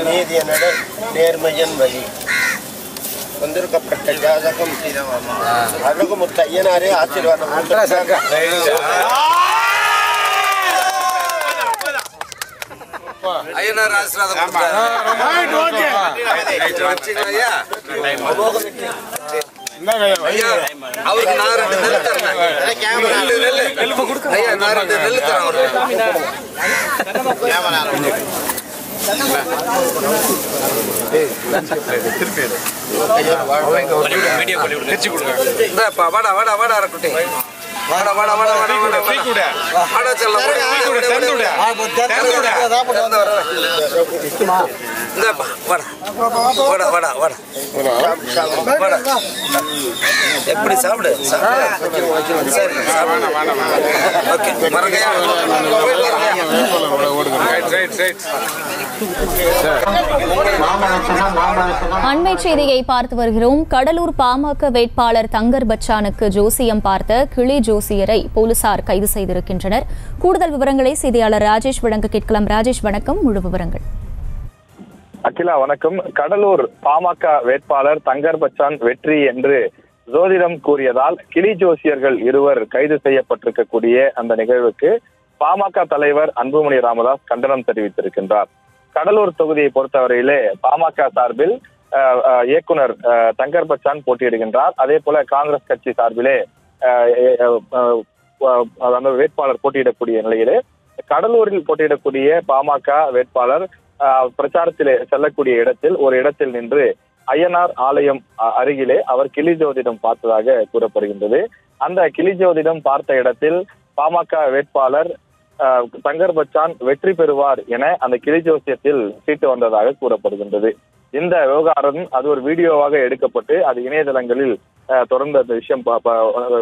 நீதிய நட நேர்மையின் வழி வந்திருக்கப்பட்ட ஜாதகம் அழகுமுத்து ஐயனாரே ஆசீர்வாதம். ஐயனார் ஆசீர்வாதம். அவருக்கு நான் 2 நெல் தரேன். ஐயா நான் 2 நெல் தரேன் அவருக்கு. வாடா வாடா வாடா குட்டி வாடா வாடா வாடா வாடா வாடா செல்லம் வாடா வாடா வாடா வாடா எப்படி சாப்பிடு சரி ஓகே மறங்க அண்மை செய்தியை பார்த்து வருகிறோம். கடலூர் பாமக வேட்பாளர் தங்கர் பச்சானுக்கு ஜோசியம் பார்த்த கிளி ஜோசியரை போலீசார் கைது செய்திருக்கின்றனர். கூடுதல் விவரங்களை செய்தியாளர் ராஜேஷ் வழங்க கேட்கலாம். ராஜேஷ் வணக்கம், முழு விவரங்கள். அகிலா வணக்கம். கடலூர் பாமக வேட்பாளர் தங்கர் பச்சான் வெற்றி என்று ஜோதிடம் கூறியதால் கிளி ஜோசியர்கள் இருவர் கைது செய்யப்பட்டிருக்கக்கூடிய அந்த நிகழ்வுக்கு பாமக தலைவர் அன்புமணி ராமதாஸ் கண்டனம் தெரிவித்திருக்கின்றார். கடலூர் தொகுதியை பொறுத்தவரையிலே பாமக சார்பில் இயக்குனர் தங்கர் பச்சான் போட்டியிடுகின்றார். அதே போல காங்கிரஸ் கட்சி சார்பிலே அந்த வேட்பாளர் போட்டியிடக்கூடிய நிலையிலே கடலூரில் போட்டியிடக்கூடிய பாமக வேட்பாளர் பிரச்சாரத்திலே செல்லக்கூடிய இடத்தில் ஒரு இடத்தில் நின்று ஐயனார் ஆலயம் அருகிலே அவர் கிளி ஜோதிடம் பார்த்ததாக கூறப்படுகின்றது. அந்த கிளி ஜோதிடம் பார்த்த இடத்தில் பாமக வேட்பாளர் தங்கர் பச்சான் வெற்றி பெறுவார் என அந்த கிளி ஜோசியத்தில் சீட்டு வந்ததாக கூறப்படுகின்றது. இந்த விவகாரம் அது ஒரு வீடியோவாக எடுக்கப்பட்டு அது இணையதளங்களில் தொடர்ந்து அந்த விஷயம்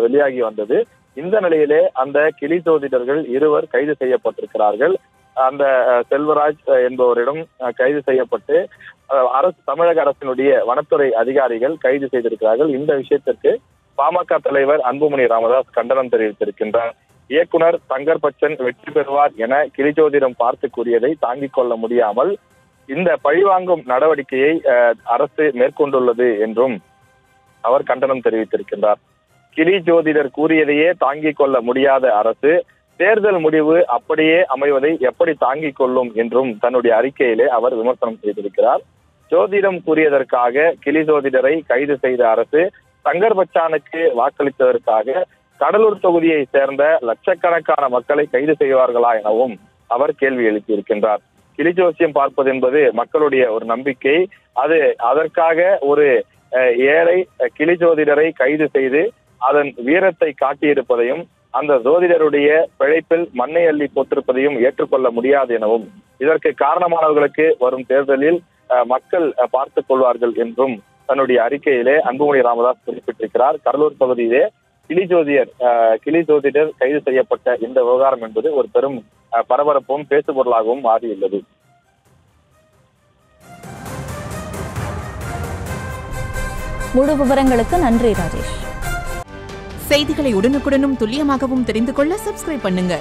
வெளியாகி வந்தது. இந்த நிலையிலே அந்த கிளி ஜோதிடர்கள் இருவர் கைது செய்யப்பட்டிருக்கிறார்கள். அந்த செல்வராஜ் என்பவரிடம் கைது செய்யப்பட்டு தமிழக அரசினுடைய வனத்துறை அதிகாரிகள் கைது செய்திருக்கிறார்கள். இந்த விஷயத்திற்கு பாமக தலைவர் அன்புமணி ராமதாஸ் கண்டனம் தெரிவித்திருக்கின்றார். இயக்குனர் தங்கர் பச்சன் வெற்றி பெறுவார் என கிளி ஜோதிடம் பார்த்து கூறியதை தாங்கிக் கொள்ள முடியாமல் இந்த பழிவாங்கும் நடவடிக்கையை அரசு மேற்கொண்டுள்ளது என்றும் அவர் கண்டனம் தெரிவித்திருக்கின்றார். கிளி ஜோதிடர் கூறியதையே தாங்கிக் கொள்ள முடியாத அரசு தேர்தல் முடிவு அப்படியே அமைவதை எப்படி தாங்கிக் கொள்ளும் என்றும் தன்னுடைய அறிக்கையிலே அவர் விமர்சனம் செய்திருக்கிறார். ஜோதிடம் கூறியதற்காக கிளி ஜோதிடரை கைது செய்த அரசு தங்கர் பச்சானுக்கு வாக்களித்ததற்காக கடலூர் தொகுதியை சேர்ந்த லட்சக்கணக்கான மக்களை கைது செய்வார்களா எனவும் அவர் கேள்வி எழுப்பியிருக்கின்றார். கிளி ஜோசியம் பார்ப்பது என்பது மக்களுடைய ஒரு நம்பிக்கை. அதற்காக ஒரு ஏழை கிளி ஜோதிடரை கைது செய்து அதன் வீரத்தை காட்டியிருப்பதையும் அந்த ஜோதிடருடைய பிழைப்பில் மண்ணை அள்ளி போட்டிருப்பதையும் ஏற்றுக்கொள்ள முடியாது எனவும் இதற்கு காரணமானவர்களுக்கு வரும் தேர்தலில் மக்கள் பார்த்துக் கொள்வார்கள் என்றும் தன்னுடைய அறிக்கையிலே அன்புமணி ராமதாஸ் குறிப்பிட்டிருக்கிறார். கடலூர் பகுதியிலே கிளி ஜோதிடர் கைது செய்யப்பட்ட இந்த விவகாரம் என்பது ஒரு பெரும் பரபரப்பும் பேசுபொருளாகவும் மாறியுள்ளது. முழு விவரங்களுக்கு நன்றி ராஜேஷ். செய்திகளை உடனுக்குடனும் துல்லியமாகவும் தெரிந்து கொள்ள சப்ஸ்கிரைப் பண்ணுங்க.